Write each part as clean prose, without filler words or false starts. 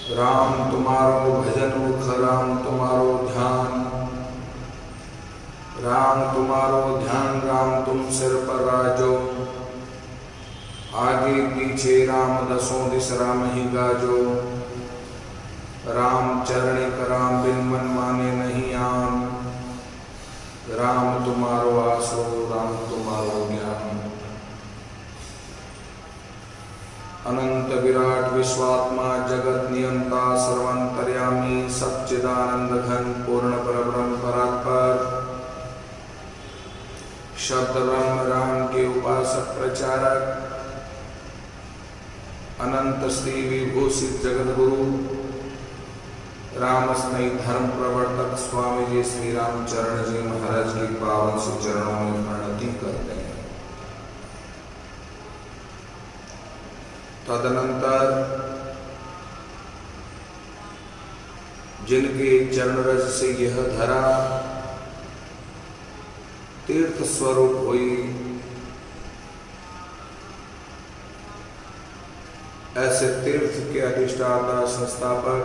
राम तुम्हारो भजन मुख राम तुम्हारो ध्यान, राम तुम्हारो ध्यान राम तुम सिर पर राजो, आगे पीछे राम दसों दिस राम ही गाजो, राम चरणिक राम बिन मन माने नहीं आन, राम तुम्हारो आसो राम तुम्हारो ज्ञान। अनंत विराट विश्वात्मा जगत नियंता सर्वांतर्यामी सच्चिदानंद घन पूर्ण परब्रह्म परात्पर, शब्द ब्रह्म राम के उपासक प्रचारक, अनंत श्री विभूषित जगत गुरु राम स्नेही धर्म प्रवर्तक स्वामी जी श्री रामचरण जी महाराज की पावन से चरणों में प्रणति करते हैं। तदनंतर जिनके चरण रज से यह धरा तीर्थ स्वरूप हुई, ऐसे तीर्थ के अधिष्ठाता संस्थापक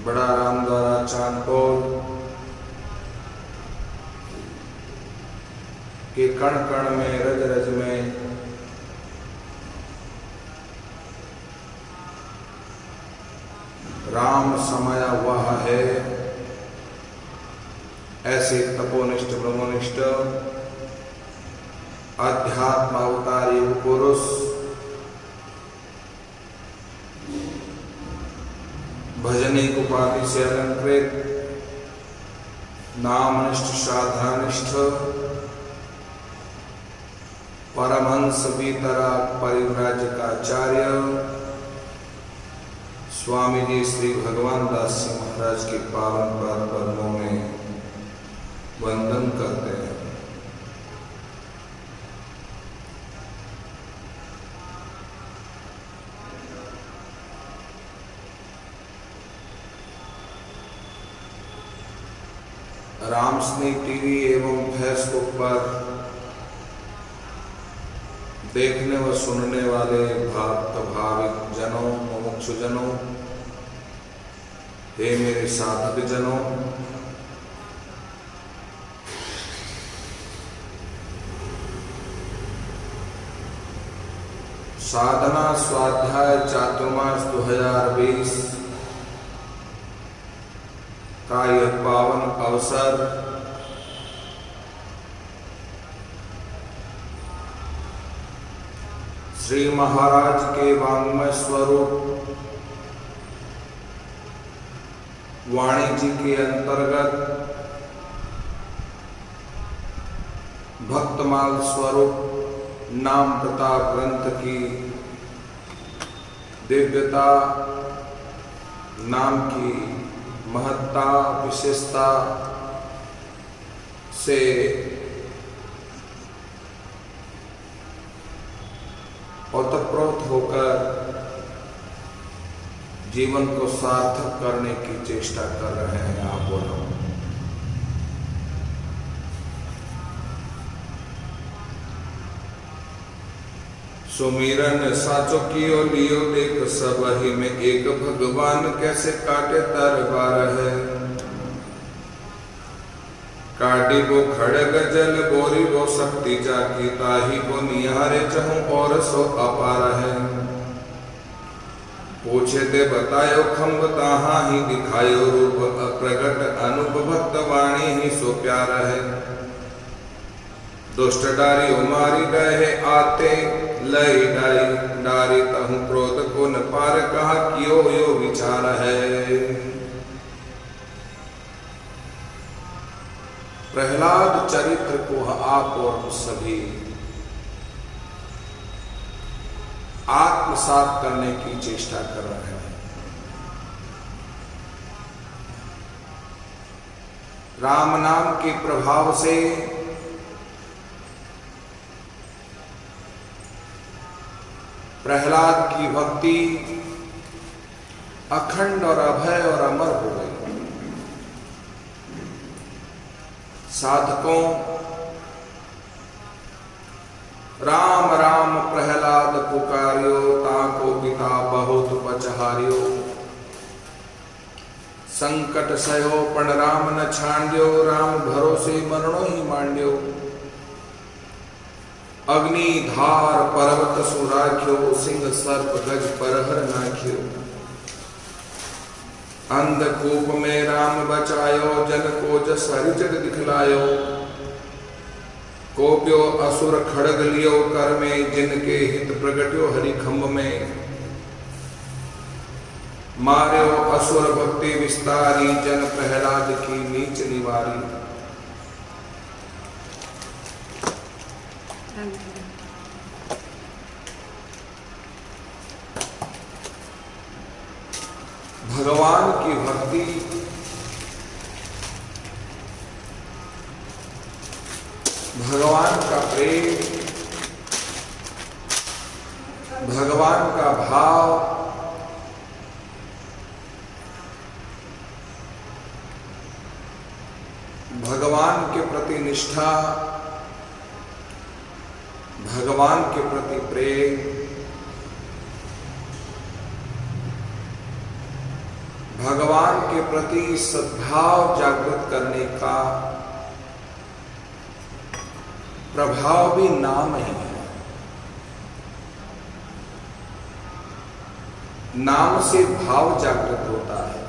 बड़ा राम द्वारा चांदपुर के कण कण में रज रज में राम समाया हुआ है, ऐसे तपोनिष्ठ ब्रह्मनिष्ठ अध्यात्म अवतारी पुरुष भजनिक उपाधि से अलंकृत नामनिष्ठ साधनानिष्ठ परमहंस वितराग परिव्राजकाचार्य स्वामी जी श्री भगवान दास जी महाराज के पावन पाद पद्मों में वंदन करते हैं। राम स्नेही टीवी एवं फेसबुक पर देखने व सुनने वाले भक्त भाविक जनों मुमुक्षु जनों, हे मेरे साधक जनों, साधना स्वाध्याय चातुर्मास 2020 का यह पावन अवसर श्री महाराज के वाङ्मय स्वरूप वाणी जी के अंतर्गत भक्तमाल स्वरूप नाम प्रताप ग्रंथ की दिव्यता, नाम की महत्ता विशेषता से ओतप्रोत होकर जीवन को सार्थक करने की चेष्टा कर रहे हैं आप बोलो। सुमिरन साचो कियो लियो देख सबहि में एक भगवान कैसे काटे तरबार है, काटी वो खड़ग जल बोरी वो शक्ति जाकी ताही को निहारे चहूं और सो अपार है, पूछे ते बतायो खम्ब ताहा ही दिखायो रूप अप्रगट अनुभव भक्त वाणी ही सो प्यार है, दुष्ट डारी उमारी गए आते लई डारी तहु क्रोध को न पार कहा कियो यो विचार है। प्रहलाद चरित्र को आप और सभी आत्मसात करने की चेष्टा कर रहे हैं। राम नाम के प्रभाव से प्रहलाद की भक्ति अखंड और अभय और अमर हो गई। साधकों राम राम प्रहलाद पुकार्यो ताको बहुत पचहार्यो, संकट सयो पण राम न छांड्यो, राम भरोसे मरणो ही मांड्यो। अग्नि धार पर्वत सुराख्यो, सिंह सर्प गज परहर नाख्यो। अंधकूप में राम बचायो, जन को जस हरिचर दिखलायो। कोप्यो असुर खड़ग लियो कर में, जिनके हित प्रगट्यो हरि खंभ में। मार्यो असुर भक्ति विस्तारी, जन प्रहलाद की नीच निवारी। भगवान की भक्ति भगवान का प्रेम, भगवान का भाव भगवान के प्रति निष्ठा, भगवान के प्रति प्रेम, भगवान के प्रति सद्भाव जागृत करने का प्रभाव भी नाम ही है। नाम से भाव जागृत होता है,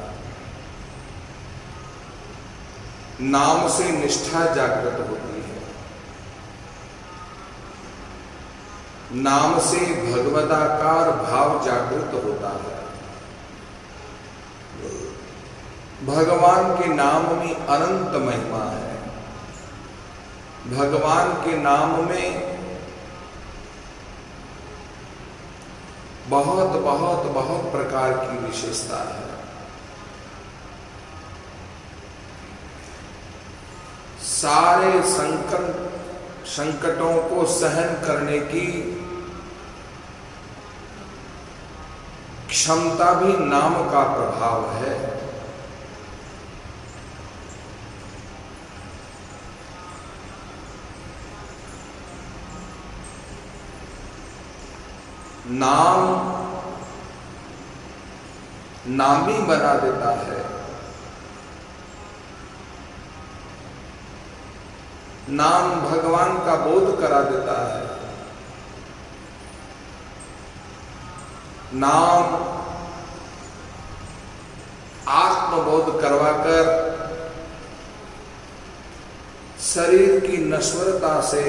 नाम से निष्ठा जागृत होती है, नाम से भगवदाकार भाव जागृत होता है। भगवान के नाम में अनंत महिमा है। भगवान के नाम में बहुत बहुत बहुत प्रकार की विशेषता है। सारे संकटों को सहन करने की क्षमता भी नाम का प्रभाव है। नामी बना देता है। नाम भगवान का बोध करा देता है। नाम आत्मबोध करवाकर शरीर की नश्वरता से,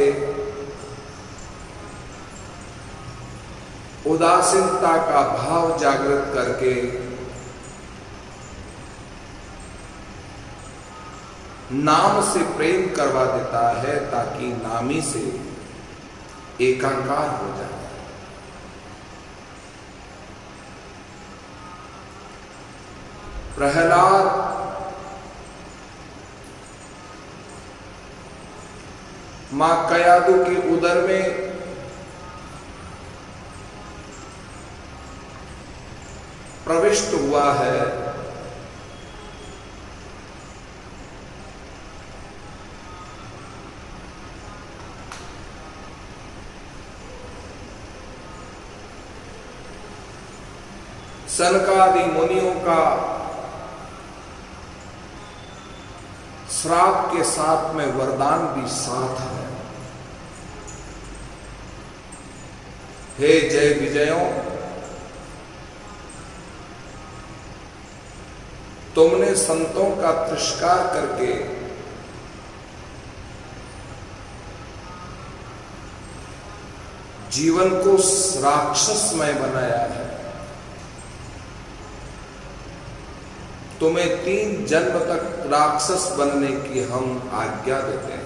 उदासीनता का भाव जागृत करके नाम से प्रेम करवा देता है, ताकि नामी से एकाकार हो जाए। प्रहलाद मां कयादु के उदर में प्रविष्ट हुआ है। सनकादि मुनियों का श्राप के साथ में वरदान भी साथ है। हे जय विजयों, तुमने संतों का तिरस्कार करके जीवन को राक्षसमय बनाया है। तुम्हें 3 जन्म तक राक्षस बनने की हम आज्ञा देते हैं।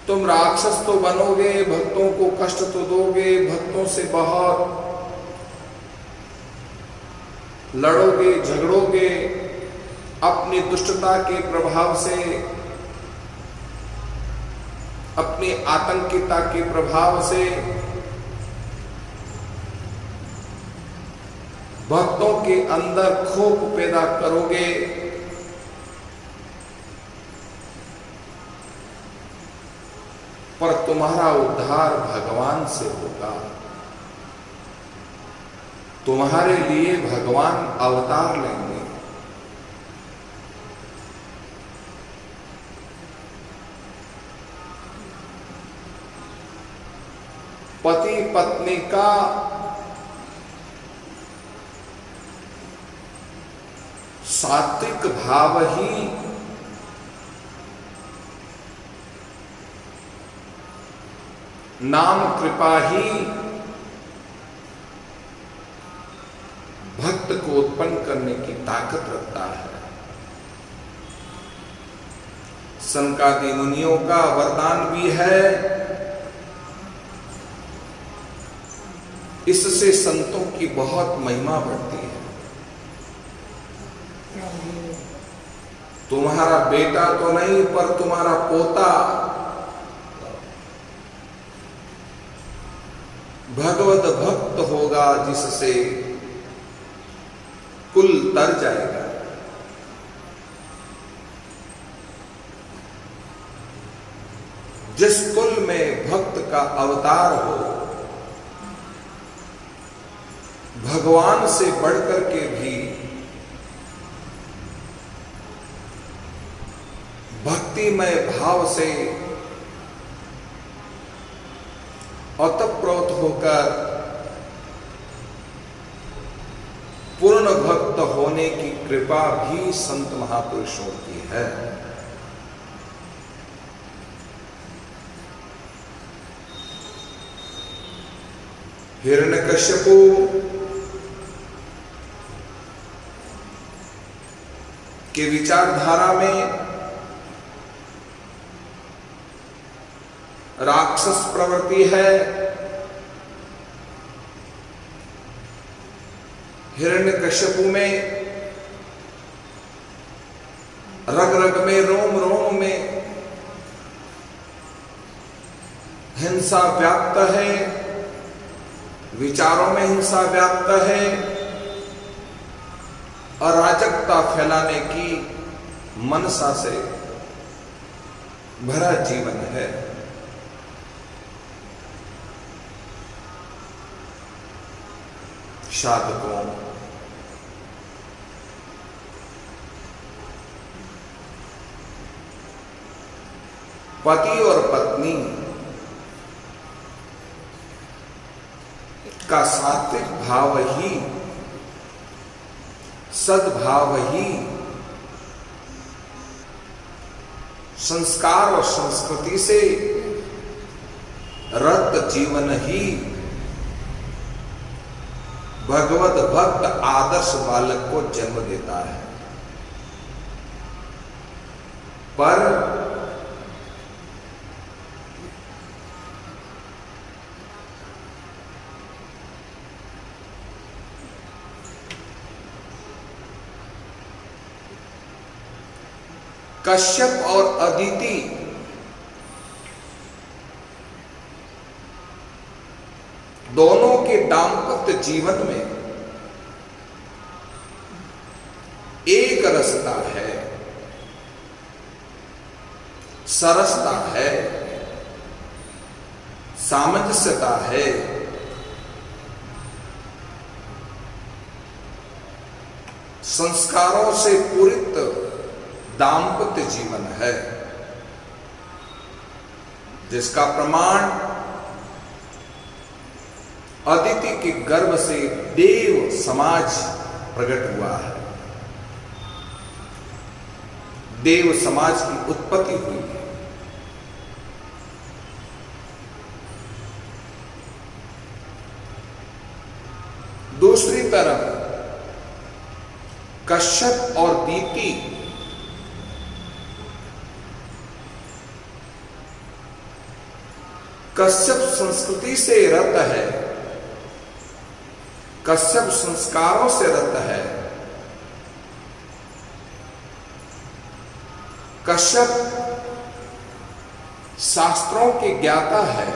तुम राक्षस तो बनोगे, भक्तों को कष्ट तो दोगे, भक्तों से बहुत लड़ोगे, झगड़ोगे, अपनी दुष्टता के प्रभाव से, अपनी आतंकिता के प्रभाव से भक्तों के अंदर क्षोभ पैदा करोगे। पर तुम्हारा उद्धार भगवान से होगा। तुम्हारे लिए भगवान अवतार लेंगे। पति पत्नी का सात्विक भाव ही नाम कृपा ही भक्त को उत्पन्न करने की ताकत रखता है। सनकादि मुनियों का वरदान भी है, इससे संतों की बहुत महिमा बढ़ती है। तुम्हारा बेटा तो नहीं, पर तुम्हारा पोता भगवत भक्त होगा, जिससे कुल तर जाएगा। जिस कुल में भक्त का अवतार हो, भगवान से बढ़कर के भी भक्तिमय भाव से ओतप्रोत होकर पूर्ण भक्त होने की कृपा भी संत महापुरुषों की है। हिरण्यकश्यपु के विचारधारा में राक्षस प्रवृत्ति है। हिरण्यकश्यपु में रग रग में, रोम रोम में हिंसा व्याप्त है, विचारों में हिंसा व्याप्त है, अराजकता फैलाने की मनसा से भरा जीवन है। साधकों, पति और पत्नी का सात्विक भाव ही, सद्भाव ही, संस्कार और संस्कृति से रत जीवन ही भगवत भक्त आदर्श बालक को जन्म देता है। पर कश्यप और अदिति दोनों के दाम्पत्य जीवन में एक रसता है, सरसता है, सामंजस्यता है। संस्कारों से पूरित दाम्पत्य जीवन है, जिसका प्रमाण अदिति के गर्भ से देव समाज प्रकट हुआ है। देव समाज की उत्पत्ति हुई है। दूसरी तरफ कश्यप और दीति कश्यप संस्कृति से रत है, कश्यप संस्कारों से रत है। कश्यप शास्त्रों के ज्ञाता है।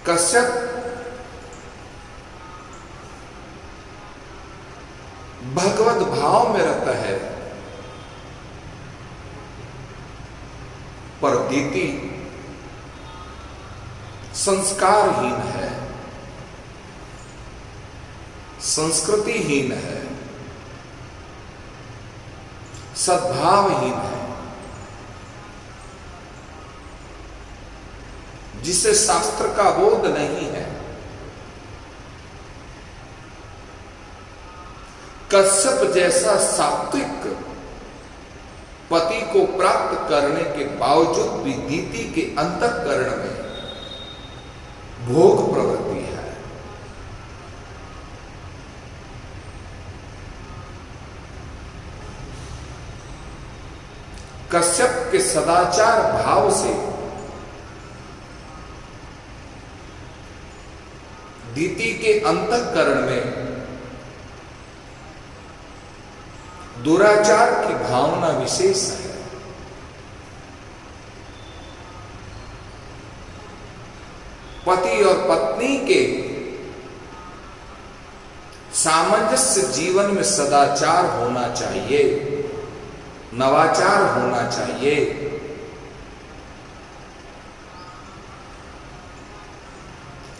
कश्यप भगवत भाव में रहता है। पर दीति संस्कारहीन है, संस्कृतिहीन है, सद्भावहीन है, जिसे शास्त्र का बोध नहीं है। कश्यप जैसा सात्विक पति को प्राप्त करने के बावजूद भी दीति के अंतःकरण में भोग प्रवृत्ति है। कश्यप के सदाचार भाव से दीति के अंतःकरण में दुराचार की भावना विशेष है। पति और पत्नी के सामंजस्य जीवन में सदाचार होना चाहिए, नवाचार होना चाहिए।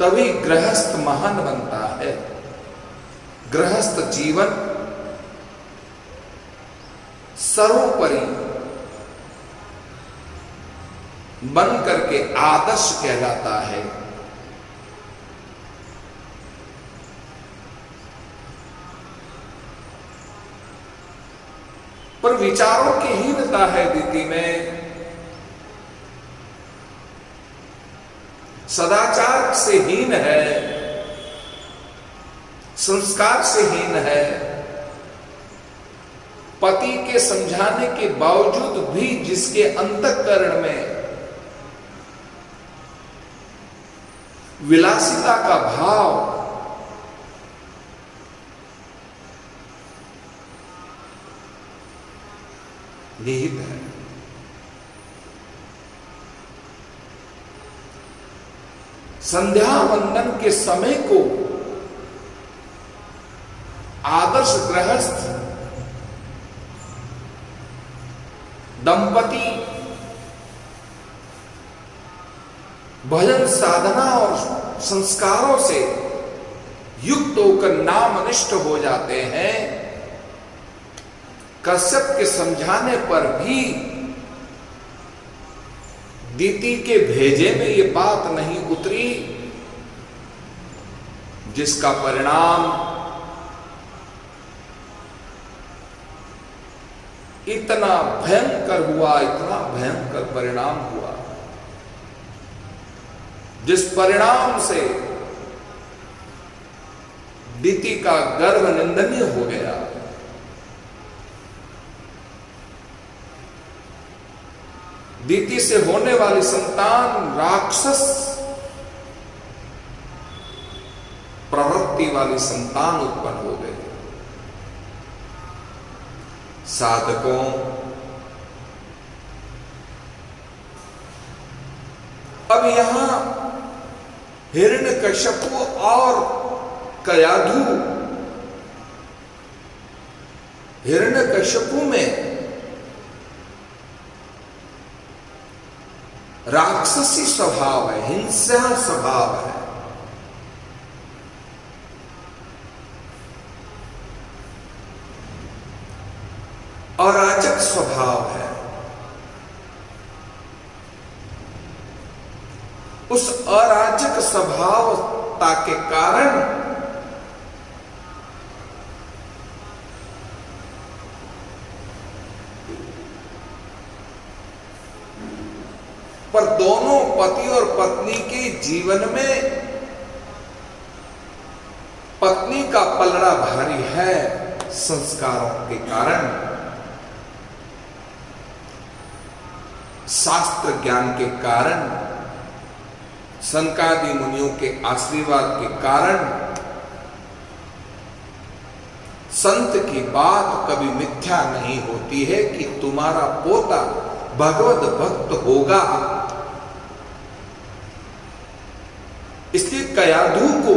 तभी गृहस्थ महान बनता है। गृहस्थ जीवन सर्वोपरि बन करके आदर्श कहलाता है। पर विचारों की हीनता है दीति में, सदाचार से हीन है, संस्कार से हीन है। पति के समझाने के बावजूद भी जिसके अंतःकरण में विलासिता का भाव, निहित है। संध्या वंदन के समय को आदर्श गृहस्थ दंपति भजन साधना और संस्कारों से युक्त होकर नामनिष्ठ हो जाते हैं। कश्यप के समझाने पर भी दीति के भेजे में ये बात नहीं उतरी, जिसका परिणाम इतना भयंकर हुआ, इतना भयंकर परिणाम हुआ, जिस परिणाम से दीति का गर्भ निंदनीय हो गया। दीति से होने वाली संतान राक्षस प्रवृत्ति वाली संतान उत्पन्न हो गई। साधकों, अब यहां हिरण्यकश्यपु और कयाधु, हिरण्यकश्यपु में राक्षसी स्वभाव है, हिंसा स्वभाव है। अराजक स्वभाव है। उस अराजक स्वभावता के कारण पर दोनों पति और पत्नी के जीवन में पत्नी का पलड़ा भारी है संस्कारों के कारण, शास्त्र ज्ञान के कारण, सनकादि मुनियों के आशीर्वाद के कारण संत की बात कभी मिथ्या नहीं होती है कि तुम्हारा पोता भगवत भक्त होगा। इसलिए कयाधु को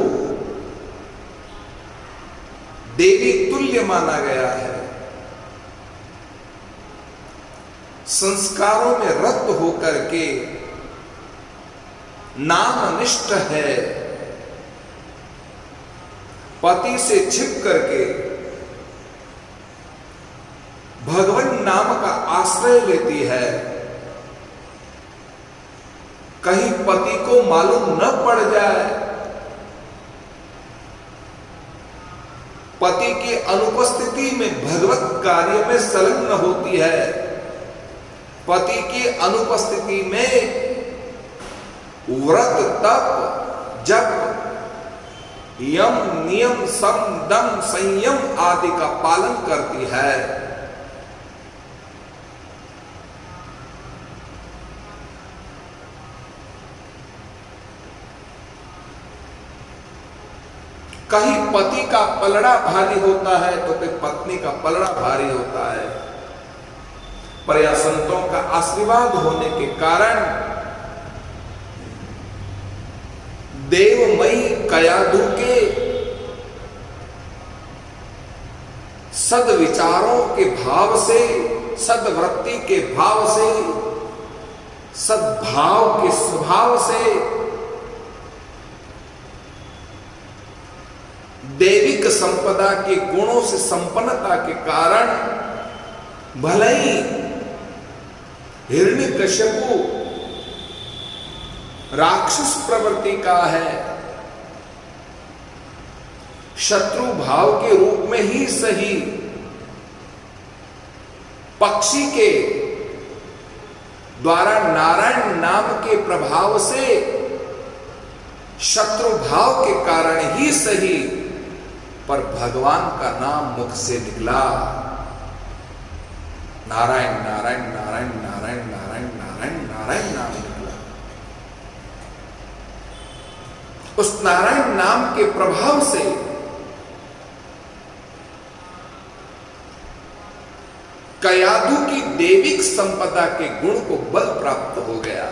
देवी तुल्य माना गया है। संस्कारों में रत होकर के नामनिष्ठ है, पति से छिप करके भगवान नाम का आश्रय लेती है, कहीं पति को मालूम न पड़ जाए, पति की अनुपस्थिति में भगवत कार्य में संलग्न होती है, पति की अनुपस्थिति में व्रत तप जप यम नियम सम दम संयम आदि का पालन करती है। कहीं पति का पलड़ा भारी होता है तो कहीं पत्नी का पलड़ा भारी होता है, पर यह संतों का आशीर्वाद होने के कारण देवमयी कयादू के सद्विचारों के भाव से, सद्वृत्ति के भाव से, सद्भाव के स्वभाव से, दैविक संपदा के गुणों से संपन्नता के कारण भले ही हिरण्यकश्यपु राक्षस प्रवृत्ति का है, शत्रु भाव के रूप में ही सही, पक्षी के द्वारा नारायण नाम के प्रभाव से शत्रु भाव के कारण ही सही, पर भगवान का नाम मुख से निकला, नारायण नारायण नारायण नारायण नारायण नारायण नारायण नाम निकला। उस नारायण नाम के प्रभाव से कयादू की दैविक संपदा के गुण को बल प्राप्त हो गया।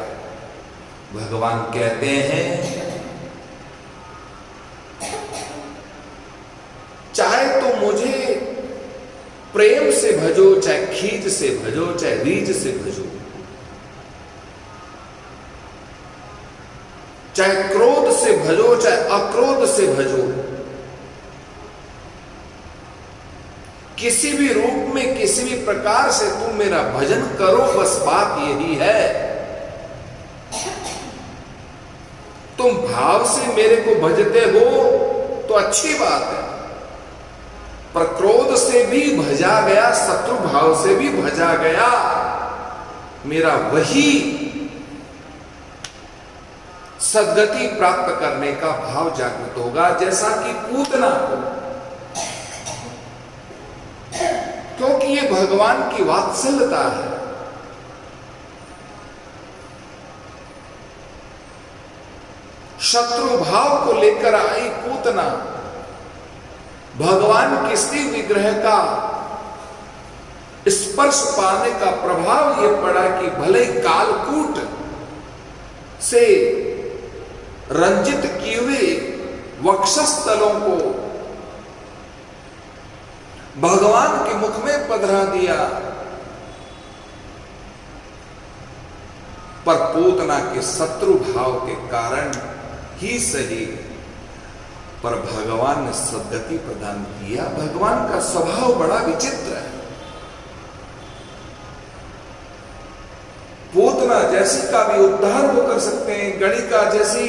भगवान कहते हैं चाहे तो मुझे प्रेम से भजो, चाहे खींच से भजो, चाहे रीझ से भजो, चाहे क्रोध से भजो, चाहे अक्रोध से भजो, किसी भी रूप में किसी भी प्रकार से तुम मेरा भजन करो, बस बात यही है। तुम भाव से मेरे को भजते हो तो अच्छी बात है, पर क्रोध से भी भजा गया, शत्रु भाव से भी भजा गया, मेरा वही सद्गति प्राप्त करने का भाव जागृत होगा, जैसा कि पूतना को, क्योंकि ये भगवान की वात्सल्यता है। शत्रु भाव को लेकर आई पूतना, भगवान के श्री विग्रह का स्पर्श पाने का प्रभाव यह पड़ा कि भले कालकूट से रंजित किए हुए वक्षस्थलों को भगवान के मुख में पधरा दिया, पर पूतना के शत्रु भाव के कारण ही सही, पर भगवान ने सद्गति प्रदान किया। भगवान का स्वभाव बड़ा विचित्र है। पूतना जैसी का भी उद्धार वो कर सकते हैं, गणिका जैसी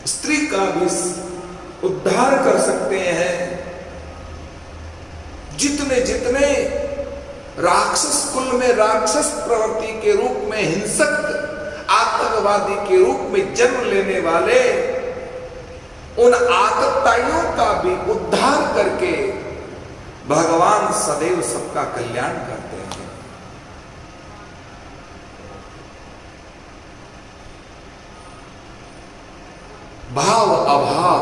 स्त्री का भी उद्धार कर सकते हैं। जितने जितने राक्षस कुल में राक्षस प्रवृत्ति के रूप में, हिंसक आतंकवादी के रूप में जन्म लेने वाले उन आतताइयों का भी उद्धार करके भगवान सदैव सबका कल्याण करते हैं। भाव अभाव,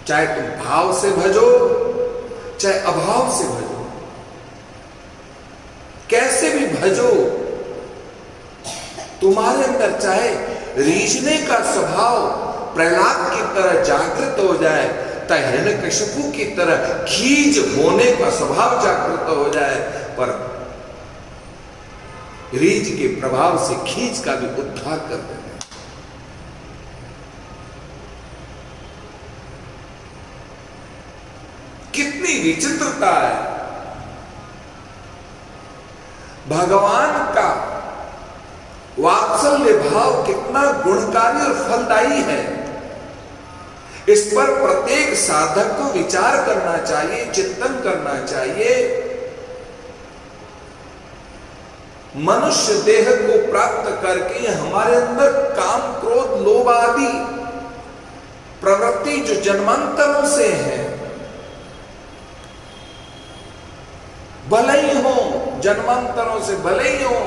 चाहे तुम भाव से भजो चाहे अभाव से भजो, कैसे भी भजो, तुम्हारे अंदर चाहे रीझने का स्वभाव प्रहलाद की तरह जागृत हो जाए, चाहे हिरण्यकशिपु की तरह खीज होने का स्वभाव जागृत हो जाए, पर रीझ के प्रभाव से खींच का भी उद्धार कर देते हैं। कितनी विचित्रता है। भगवान का वात्सल्य भाव कितना गुणकारी और फलदायी है, इस पर प्रत्येक साधक को विचार करना चाहिए, चिंतन करना चाहिए। मनुष्य देह को प्राप्त करके हमारे अंदर काम, क्रोध, लोभ आदि प्रवृत्ति जो जन्मांतरों से है, भले ही हो, जन्मांतरों से भले ही हो,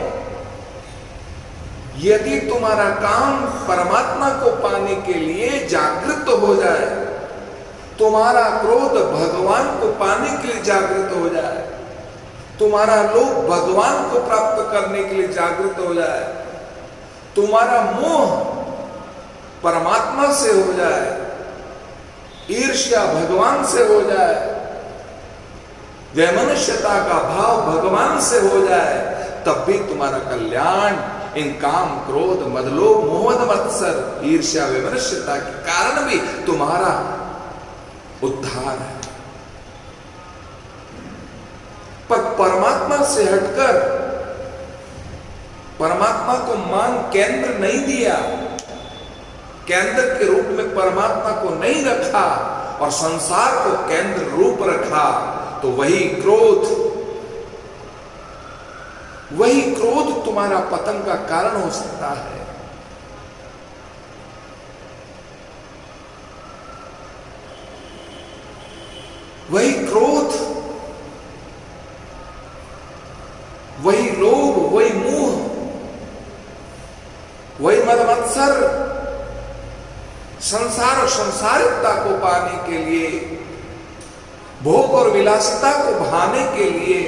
यदि तुम्हारा काम परमात्मा को पाने के लिए जागृत हो जाए, तुम्हारा क्रोध भगवान को पाने के लिए जागृत हो जाए, तुम्हारा लोभ भगवान को प्राप्त करने के लिए जागृत हो जाए, तुम्हारा मोह परमात्मा से हो जाए, ईर्ष्या भगवान से हो जाए, वैमनस्यता का भाव भगवान से हो जाए, तब भी तुम्हारा कल्याण इन काम, क्रोध, मदलोभ, मोह, मत्सर, ईर्ष्या, वैमनस्यता के कारण भी तुम्हारा उद्धार है। पर परमात्मा से हटकर परमात्मा को मान केंद्र नहीं दिया, केंद्र के रूप में परमात्मा को नहीं रखा और संसार को केंद्र रूप रखा, तो वही क्रोध तुम्हारा पतन का कारण हो सकता है। वही क्रोध, वही लोभ, वही मोह, वही मद मत्सर संसार और संसारिकता को पाने के लिए, भोग और विलासिता को भाने के लिए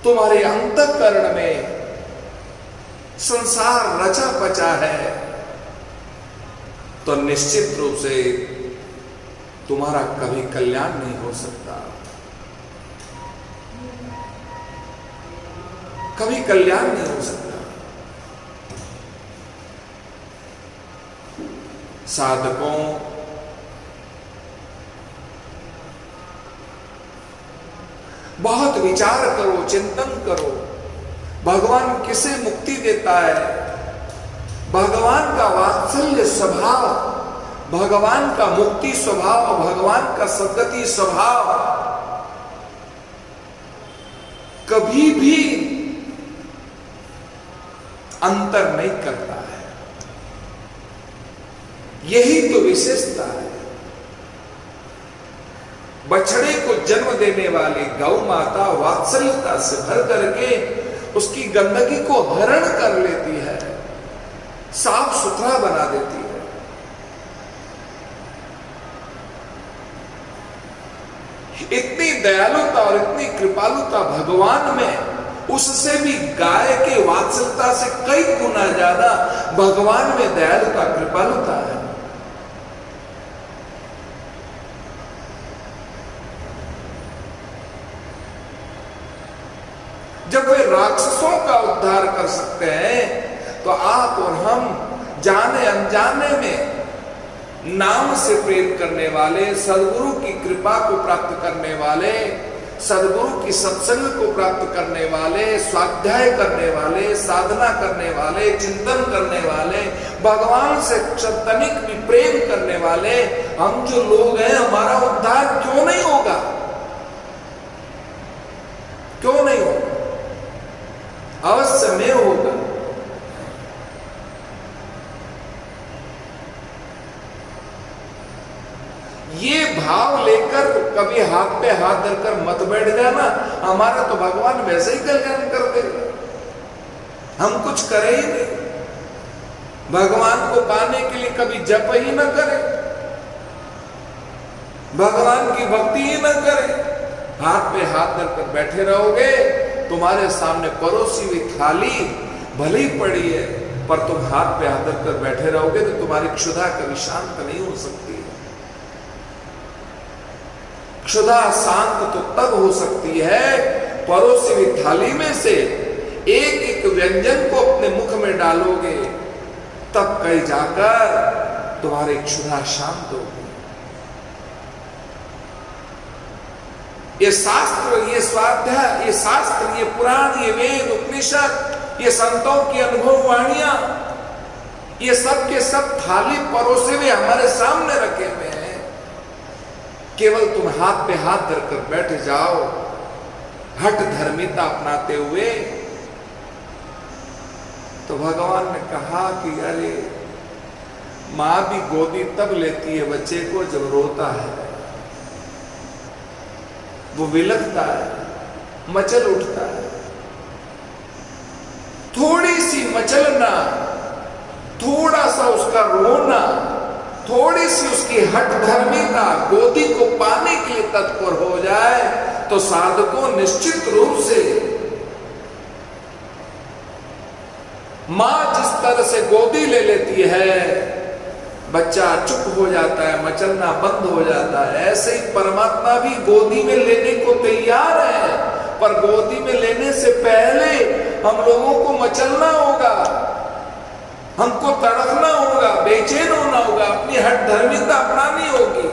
तुम्हारे अंतःकरण में संसार रचा पचा है, तो निश्चित रूप से तुम्हारा कभी कल्याण नहीं हो सकता, कभी कल्याण नहीं हो सकता। साधकों, बहुत विचार करो, चिंतन करो, भगवान किसे मुक्ति देता है, भगवान का वात्सल्य स्वभाव, भगवान का मुक्ति स्वभाव, भगवान का सद्गति स्वभाव कभी भी अंतर नहीं करता है। यही तो विशेषता है। बछड़े को जन्म देने वाली गौ माता वात्सल्यता से भर करके उसकी गंदगी को हरण कर लेती है, साफ सुथरा बना देती है। इतनी दयालुता और इतनी कृपालुता भगवान में, उससे भी गाय के वात्सल्यता से कई गुना ज्यादा भगवान में दयालुता, कृपालुता है। जब वे राक्षसों का उद्धार कर सकते हैं, तो आप और हम जाने अनजाने में नाम से प्रेम करने वाले, सदगुरु की कृपा को प्राप्त करने वाले, सदगुरु की सत्संग को प्राप्त करने वाले, स्वाध्याय करने वाले, साधना करने वाले, चिंतन करने वाले, भगवान से तनिक भी प्रेम करने वाले हम जो लोग हैं, हमारा उद्धार क्यों नहीं होगा? क्यों नहीं होगा? अवश्य में होगा। ये भाव लेकर कभी हाथ पे हाथ धरकर मत बैठ जाना, हमारा तो भगवान वैसे ही कल्याण कर देगा, हम कुछ करें ही नहीं। भगवान को पाने के लिए कभी जप ही न करें, भगवान की भक्ति ही न करें, हाथ पे हाथ धरकर बैठे रहोगे, तुम्हारे सामने परोसी हुई थाली भली पड़ी है, पर तुम हाथ पे हाथ धरकर बैठे रहोगे तो तुम्हारी क्षुधा कभी शांत नहीं हो सकती। क्षुधा शांत तो तब हो सकती है, परोसी हुई थाली में से एक एक व्यंजन को अपने मुख में डालोगे, तब कहीं जाकर तुम्हारी क्षुधा शांत होगी। ये शास्त्र, ये स्वाध्याय, ये शास्त्र, ये पुराण, ये वेद, उपनिषद, ये संतों की अनुभव वाणियां, ये सब के सब थाली परोसे हुए हमारे सामने रखे हुए हैं। केवल तुम हाथ पे हाथ धरकर बैठ जाओ, हठ धर्मिता अपनाते हुए। तो भगवान ने कहा कि अरे मां भी गोदी तब लेती है बच्चे को जब रोता है, वो विलखता है, मचल उठता है। थोड़ी सी मचलना, थोड़ा सा उसका रोना, थोड़ी सी उसकी हठ धर्मिता गोदी को पाने के लिए तत्पर हो जाए तो साधकों निश्चित रूप से मां जिस तरह से गोदी ले लेती है, बच्चा चुप हो जाता है, मचलना बंद हो जाता है, ऐसे ही परमात्मा भी गोदी में लेने को तैयार है। पर गोदी में लेने से पहले हम लोगों को मचलना होगा, हमको तड़पना होगा, बेचैन होना होगा, अपनी हठ धर्मिता अपनानी होगी,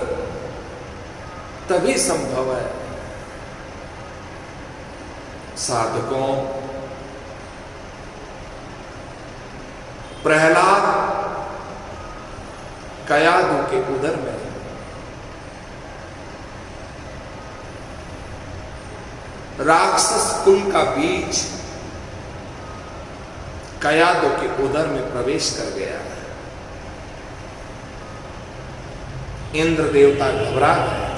तभी संभव है। साधकों, प्रहलाद कयादु के उदर में राक्षस कुल का बीज कयादु के उदर में प्रवेश कर गया। इंद्र देवता घबरा गए।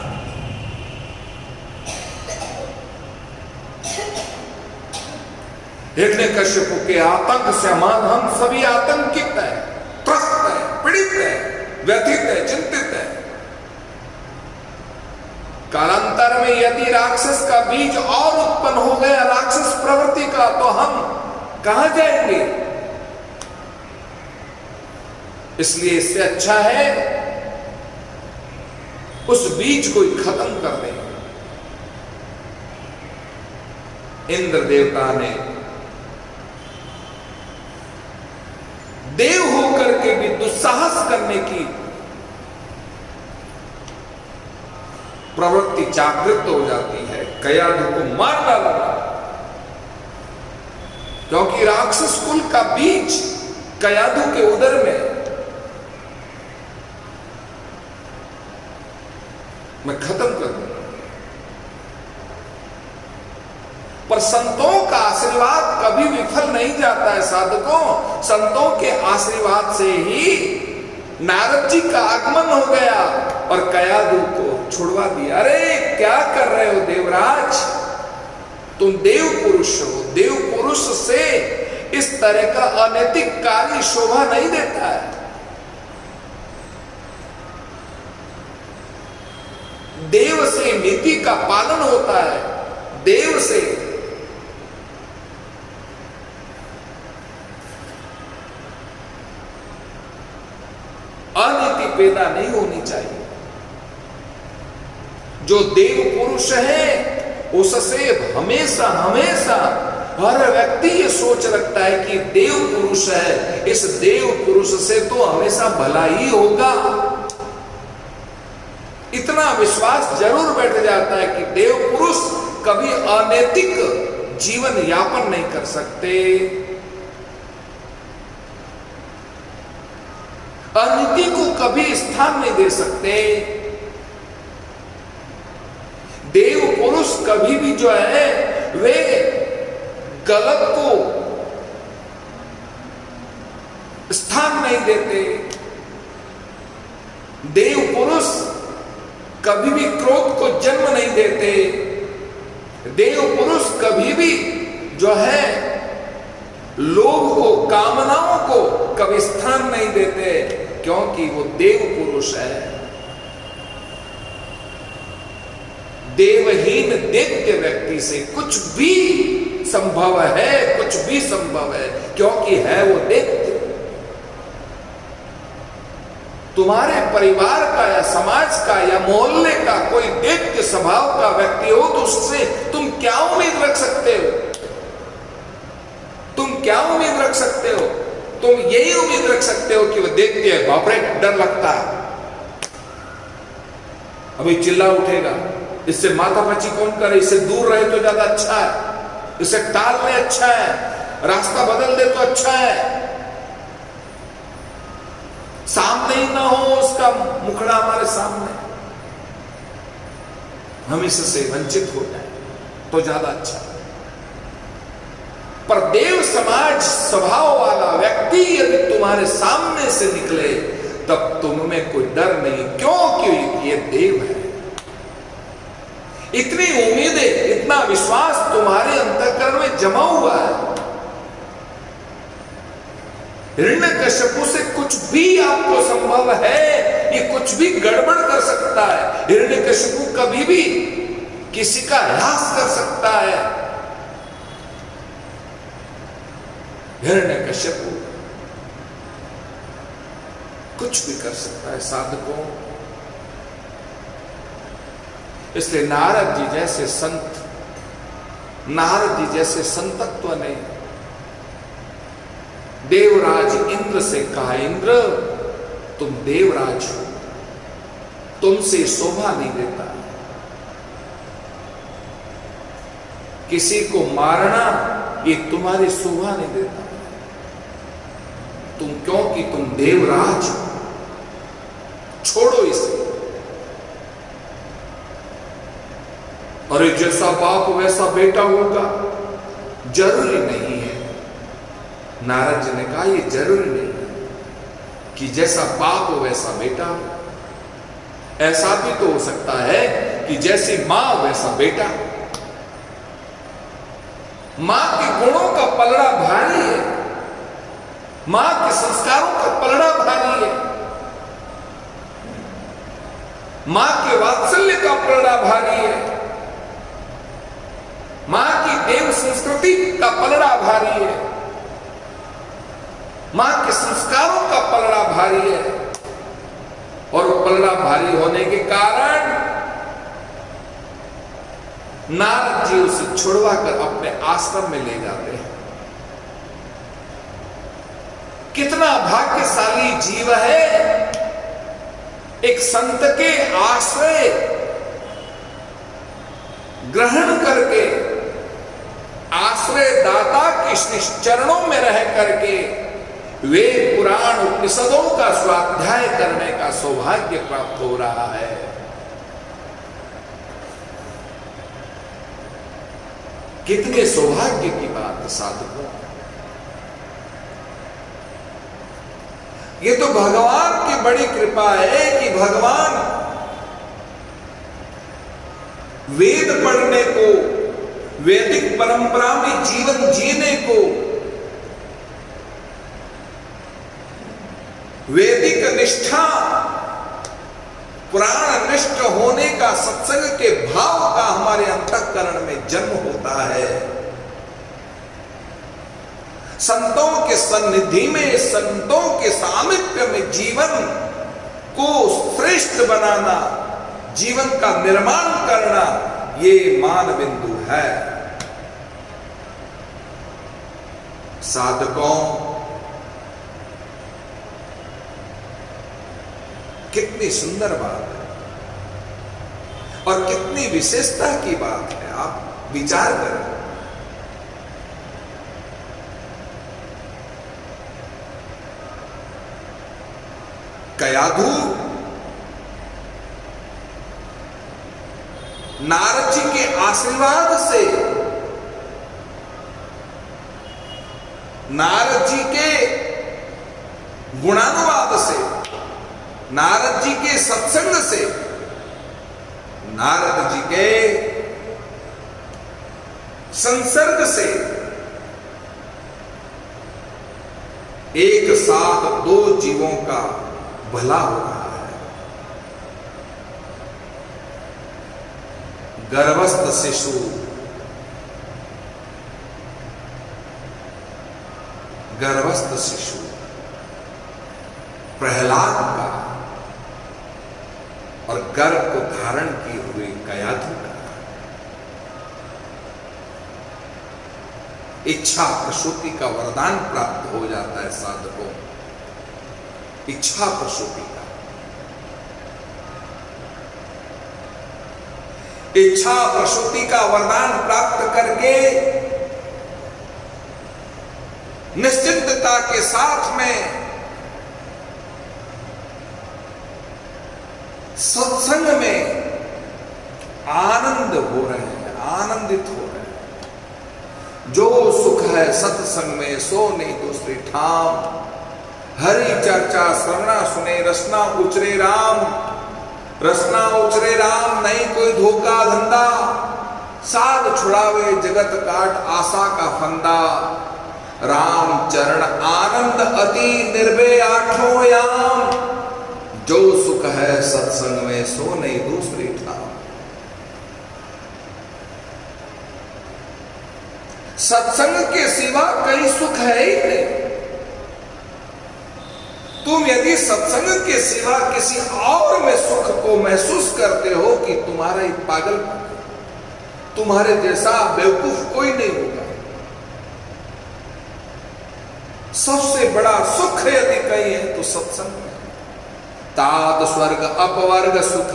हिरण्यकश्यप के आतंक से हम सभी आतंकित है, त्रस्त है, पीड़ित है, व्यथित है, चिंतित है। कालांतर में यदि राक्षस का बीज और उत्पन्न हो गया, राक्षस प्रवृत्ति का, तो हम कहां जाएंगे? इसलिए इससे अच्छा है उस बीज को ही खत्म कर दें। इंद्र देवता ने देव होकर के भी दुस्साहस करने की प्रवृत्ति जागृत हो जाती है। कयादु को मार डाला, क्योंकि राक्षस कुल का बीज कयादु के उदर में मैं खत्म कर दूंगा। पर संतों का आशीर्वाद कभी विफल नहीं जाता है। साधकों, संतों के आशीर्वाद से ही नारद जी का आगमन हो गया और कयादु को छुड़वा दिया। अरे क्या कर रहे हो देवराज, तुम देव पुरुष हो, देव पुरुष से इस तरह का अनैतिक कार्य शोभा नहीं देता है। देव से नीति का पालन होता है, देव से अनीति पैदा नहीं होनी चाहिए। जो देव पुरुष है उससे हमेशा हमेशा हर व्यक्ति ये सोच रखता है कि देव पुरुष है, इस देव पुरुष से तो हमेशा भला ही होगा। इतना विश्वास जरूर बैठ जाता है कि देव पुरुष कभी अनैतिक जीवन यापन नहीं कर सकते, अनीति को कभी स्थान नहीं दे सकते। देव पुरुष कभी भी जो है वे गलत को स्थान नहीं देते। देव पुरुष कभी भी क्रोध को जन्म नहीं देते। देव पुरुष कभी भी जो है लोभ को, कामनाओं को कभी स्थान नहीं देते, क्योंकि वो देव पुरुष है। देवहीन दैत्य व्यक्ति से कुछ भी संभव है, कुछ भी संभव है, क्योंकि है वो दैत्य। तुम्हारे परिवार का या समाज का या मोहल्ले का कोई दैत्य स्वभाव का व्यक्ति हो तो उससे तुम क्या उम्मीद रख सकते हो? क्या उम्मीद रख सकते हो? तुम यही उम्मीद रख सकते हो कि वो देखती है, बाप रे डर लगता है, अभी चिल्ला उठेगा, इससे माथापच्ची कौन करे, इससे दूर रहे तो ज्यादा अच्छा है, इसे टाल ले अच्छा है, रास्ता बदल दे तो अच्छा है, सामने ही ना हो उसका मुखड़ा हमारे सामने, हम इससे वंचित हो जाए तो ज्यादा अच्छा। पर देव समाज स्वभाव वाला व्यक्ति यदि तुम्हारे सामने से निकले तब तुम में कोई डर नहीं, क्योंकि ये देव है। इतनी उम्मीदें, इतना विश्वास तुम्हारे अंतःकरण में जमा हुआ है। हिरण्यकश्यपु से कुछ भी आपको संभव है, ये कुछ भी गड़बड़ कर सकता है। हिरण्यकश्यपु कभी भी किसी का ह्रास कर सकता है। हिरण्यकश्यपु कुछ भी कर सकता है साधकों। इसलिए नारद जी जैसे संत, नारद जी जैसे संतत्व ने देवराज इंद्र से कहा, इंद्र तुम देवराज हो, तुमसे शोभा नहीं देता, किसी को मारना ये तुम्हारी शोभा नहीं देता, तुम क्योंकि तुम देवराज हो, छोड़ो इसे। अरे जैसा बाप वैसा बेटा होगा, जरूरी नहीं है। नारद जी ने कहा ये जरूरी नहीं है कि जैसा बाप हो वैसा बेटा हो। ऐसा भी तो हो सकता है कि जैसी मां वैसा बेटा। मां के गुणों का पलड़ा भारी है, मां के संस्कारों का पलड़ा भारी है, मां के वात्सल्य का पलड़ा भारी है, मां की देव संस्कृति का पलड़ा भारी है, मां के संस्कारों का पलड़ा भारी है। और पलड़ा भारी होने के कारण नारद जी उसे छुड़वा कर अपने आश्रम में ले जाते हैं। कितना भाग्यशाली जीव है, एक संत के आश्रय ग्रहण करके, आश्रय दाता के श्री चरणों में रह करके वेद पुराण उपनिषदों का स्वाध्याय करने का सौभाग्य प्राप्त हो रहा है। कितने सौभाग्य की बात है साधकों। ये तो भगवान की बड़ी कृपा है कि भगवान वेद पढ़ने को, वैदिक परंपरा में जीवन जीने को, वैदिक निष्ठा, पुराण निष्ठ होने का, सत्संग के भाव का हमारे अंतःकरण में जन्म होता है। संतों के सन्निधि में, संतों के सामिप्य में जीवन को श्रेष्ठ बनाना, जीवन का निर्माण करना, ये मान बिंदु है। साधकों, कितनी सुंदर बात है और कितनी विशेषता की बात है। आप विचार करें। कयाधु नारद जी के आशीर्वाद से, नारद जी के गुणानुवाद से, नारद जी के सत्संग से, नारद जी के संसर्ग से एक साथ दो जीवों का भला हो रहा है। गर्भस्थ शिशु, गर्भस्थ शिशु प्रहलाद का और गर्भ को धारण किए हुए कयाधु का इच्छा प्रसूति का वरदान प्राप्त हो जाता है साधकों, इच्छा प्रसूति का। इच्छा प्रसूति का वरदान प्राप्त करके निश्चिंतता के साथ में सत्संग में आनंद हो रहे हैं, आनंदित हो रहे हैं। जो सुख है सत्संग में सो नहीं दूसरी ठाम, हरि चर्चा श्रवणा सुने रसना उचरे राम, रसना उचरे राम नहीं कोई धोखा धंधा, साध छुड़ावे जगत काट आशा का फंदा, राम चरण आनंद अति निर्भय आठों याम, जो सुख है सत्संग में सो नहीं दूसरी ठाम। सत्संग के सिवा कहीं सुख है ही नहीं। तुम यदि सत्संग के सिवा किसी और में सुख को महसूस करते हो कि तुम्हारा एक पागल, तुम्हारे जैसा बेवकूफ कोई नहीं होगा। सबसे बड़ा सुख यदि कहीं है तो सत्संग में। तात स्वर्ग अपवर्ग सुख,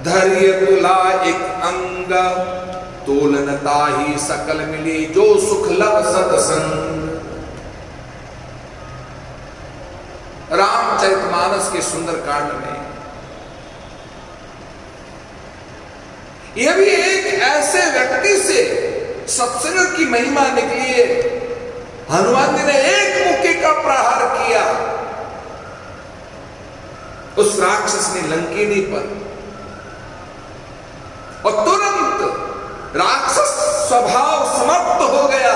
धैर्य तुला एक अंग, तोलनता ही सकल मिली, जो सुख लब सत्संग। रामचरितमानस के सुंदरकांड में यह भी एक ऐसे व्यक्ति से सत्संग की महिमा निकली है। हनुमान जी ने एक मुक्के का प्रहार किया उस राक्षस ने लंकिनी पर, और तुरंत राक्षस स्वभाव समाप्त हो गया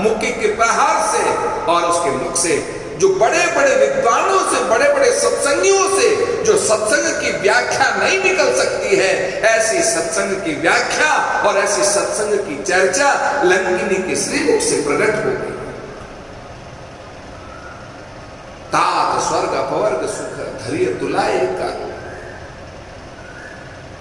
मुक्के के प्रहार से। और उसके मुख से जो बड़े बड़े विद्वानों से, बड़े बड़े सत्संगियों से जो सत्संग की व्याख्या नहीं निकल सकती है, ऐसी सत्संग की व्याख्या और ऐसी सत्संग की चर्चा लंकिनी के श्रीमुख से प्रकट हो गई। तात स्वर्ग अपवर्ग सुख, धैर्य तुला एक काल।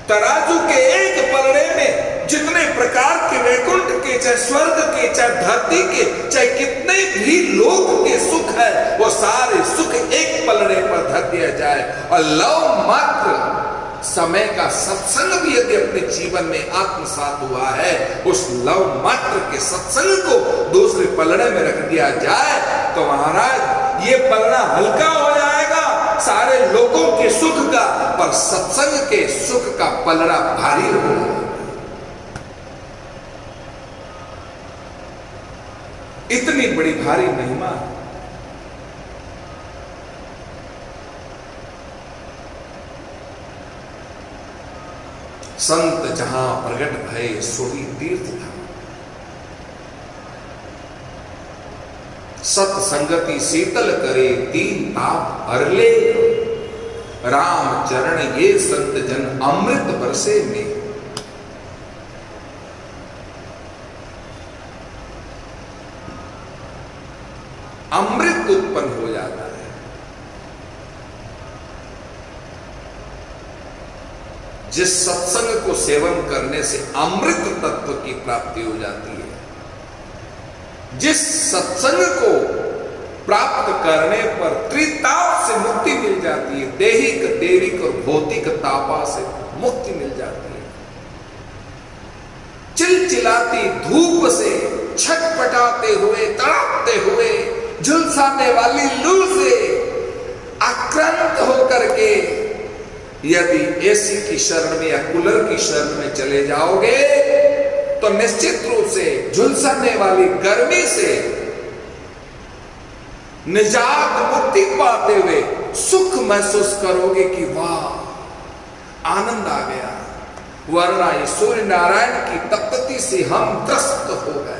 तराजू के एक पलड़े में जितने प्रकार के वैकुंठ के, चाहे स्वर्ग के, चाहे धरती के, चाहे कितने भी लोक के सुख है, वो सारे सुख एक पलड़े पर धर दिया जाए और लव मात्र समय का सत्संग भी यदि अपने जीवन में आत्मसात हुआ है, उस लव मात्र के सत्संग को दूसरे पलड़े में रख दिया जाए तो महाराज ये पलड़ा हल्का हो जाएगा सारे लोगों के सुख का, पर सत्संग के सुख का पलड़ा भारी हो जाएगा। इतनी बड़ी भारी महिमा। संत जहां प्रगट भय सोई तीर्थ था। सत्संगति शीतल करे तीन ताप हर ले, राम चरण ये संत जन अमृत बरसे में। अमृत उत्पन्न हो जाता है। जिस सत्संग को सेवन करने से अमृत तत्व की प्राप्ति हो जाती है, जिस सत्संग को प्राप्त करने पर त्रिताप से मुक्ति मिल जाती है, देहिक देविक और भौतिक तापा से मुक्ति मिल जाती है, चिलचिलाती धूप से छटपटाते हुए, तड़पते हुए, झुलसाने वाली लू से आक्रांत होकर के यदि एसी की शरण में या कूलर की शरण में चले जाओगे तो निश्चित रूप से झुलसाने वाली गर्मी से निजात मुक्ति पाते हुए सुख महसूस करोगे कि वाह आनंद आ गया, वरना ये सूर्य नारायण की तप्तती से हम त्रस्त हो गए।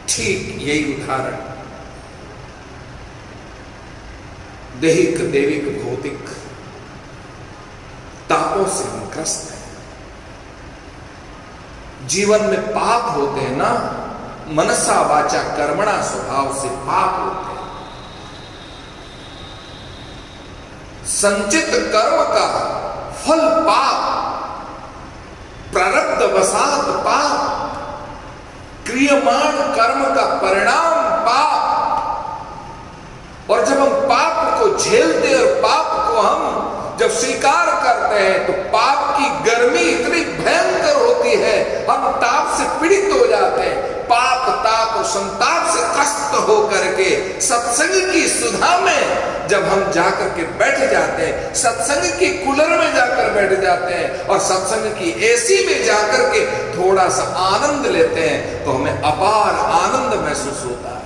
ठीक यही उदाहरण दैहिक देविक भौतिक तापों से हम ग्रस्त हैं। जीवन में पाप होते हैं ना, मनसा वाचा कर्मणा स्वभाव से पाप होते हैं। संचित कर्म का फल पाप, प्रारब्ध वसात पाप, क्रियमाण कर्म का परिणाम पाप। और जब हम पाप को झेलते और पाप को हम जब स्वीकार करते हैं तो पाप की गर्मी इतनी भयंकर होती है, हम ताप से पीड़ित हो जाते हैं। पाप ताप और संताप से त्रस्त होकर के सत्संग की सुधा में जब हम जाकर के बैठ जाते हैं, सत्संग की कूलर में जाकर बैठ जाते हैं और सत्संग की एसी में जाकर के थोड़ा सा आनंद लेते हैं तो हमें अपार आनंद महसूस होता है।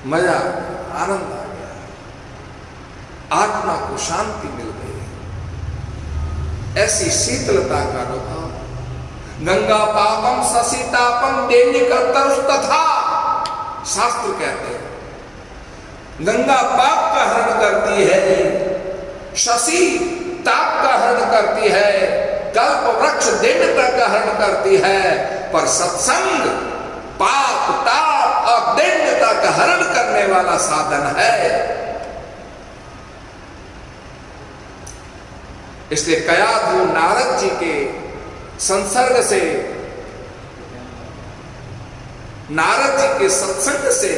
मजा, आनंद आ गया, आत्मा को शांति मिल गई, ऐसी शीतलता का अनुभव। गंगा पापम ससीतापम देनिकर्तरुष तथा, शास्त्र कहते हैं गंगा पाप का हरण करती है, शशि ताप का हरण करती है, कल्प वृक्ष दैन्यता का हरण करती है, पर सत्संग पाप ताप और दैन्यता का हरण करने वाला साधन है। इसलिए कयाधु नारद जी के संसर्ग से, नारद जी के सत्संग से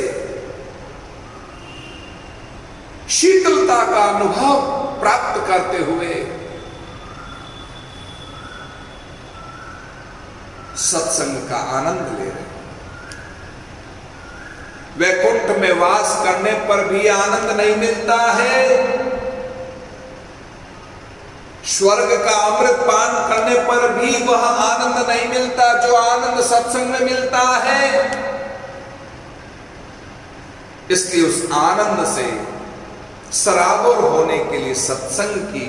शीतलता का अनुभव प्राप्त करते हुए सत्संग का आनंद ले रहे। वैकुंठ में वास करने पर भी आनंद नहीं मिलता है, स्वर्ग का अमृत पान करने पर भी वह आनंद नहीं मिलता जो आनंद सत्संग में मिलता है। इसलिए उस आनंद से सराबोर होने के लिए सत्संग की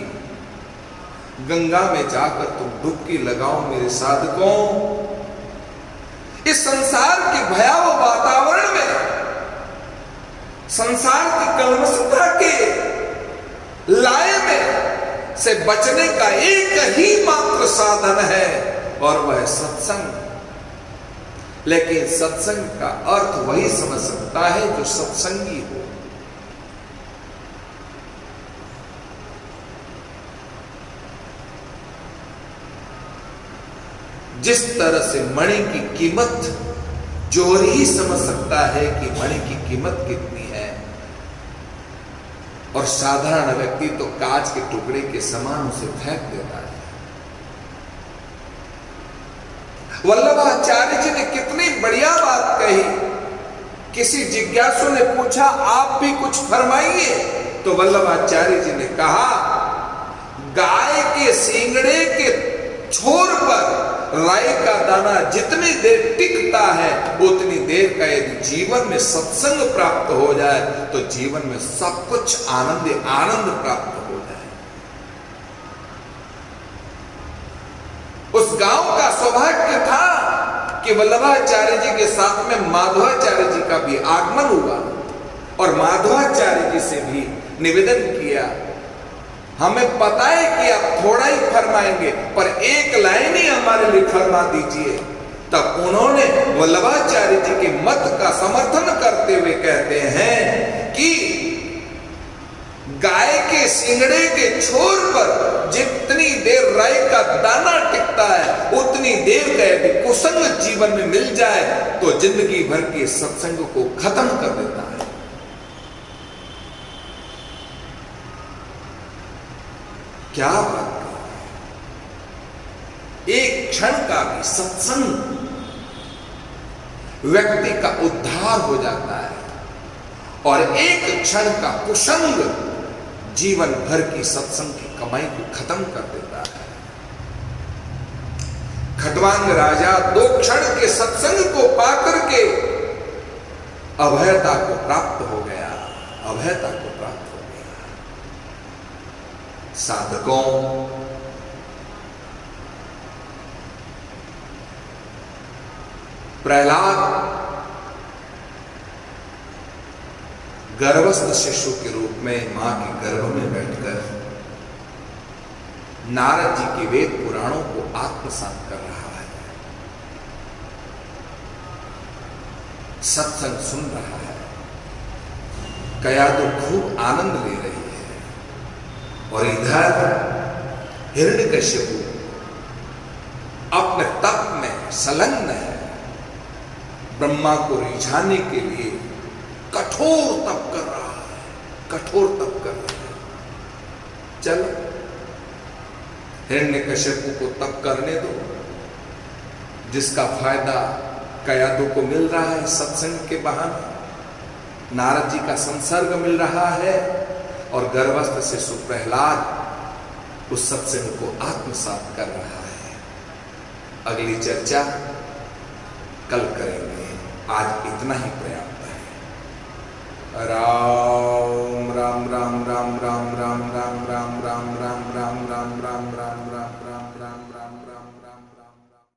गंगा में जाकर तुम डुबकी लगाओ मेरे साधकों। इस संसार के भयावह वातावरण में, संसार की कलमशता के लाए में से बचने का एक ही मात्र साधन है और वह है सत्संग। लेकिन सत्संग का अर्थ वही समझ सकता है जो सत्संगी हो। जिस तरह से मणि की कीमत जोहरी ही समझ सकता है कि मणि की कीमत कितनी है, और साधारण व्यक्ति तो कांच के टुकड़े के समान उसे फेंक देता है। वल्लभाचार्य जी ने कितनी बढ़िया बात कही। किसी जिज्ञासु ने पूछा आप भी कुछ फरमाइए, तो वल्लभाचार्य जी ने कहा गाय के सींगड़े के छोर पर राई का दाना जितनी देर टिकता है उतनी देर का यदि जीवन में सत्संग प्राप्त हो जाए तो जीवन में सब कुछ आनंद प्राप्त हो जाए। उस गांव का सौभाग्य था कि वल्लभाचार्य जी के साथ में माधवाचार्य जी का भी आगमन हुआ और माधवाचार्य जी से भी निवेदन किया, हमें पता है कि आप थोड़ा ही फरमाएंगे पर एक लाइन ही हमारे लिए फरमा दीजिए। तब उन्होंने वल्लभाचार्य जी के मत का समर्थन करते हुए कहते हैं कि गाय के सिंगड़े के छोर पर जितनी देर राई का दाना टिकता है उतनी देर का यदि कुसंग जीवन में मिल जाए तो जिंदगी भर के सत्संग को खत्म कर देता है। क्या बात है, एक क्षण का भी सत्संग व्यक्ति का उद्धार हो जाता है और एक क्षण का कुसंग जीवन भर की सत्संग की कमाई को खत्म कर देता है। खटवांग राजा 2 क्षण के सत्संग को पाकर के अभयता को प्राप्त हो गया, अभयता को प्राप्त हो गया। साधकों, प्रहलाद गर्भस्थ शिशु के रूप में मां के गर्भ में बैठकर नारद जी के वेद पुराणों को आत्मसात कर रहा है, सत्संग सुन रहा है। कयादु खूब आनंद ले रही है और इधर हिरण्यकश्यपु अपने तप में संलग्न है। ब्रह्मा को रिझाने के लिए कठोर तप कर रहा है, कठोर तप कर रहा है। चलो हिरण्यकश्यपु को तप करने दो, जिसका फायदा कयादु को मिल रहा है। सत्संग के बहाने नारद जी का संसर्ग मिल रहा है और गर्भस्थ शिशु प्रहलाद उस सत्संग को आत्मसात कर रहा है। अगली चर्चा कल करेंगे, आज इतना ही पर्याप्त है। राम राम राम राम राम राम राम राम राम राम राम राम राम राम राम राम।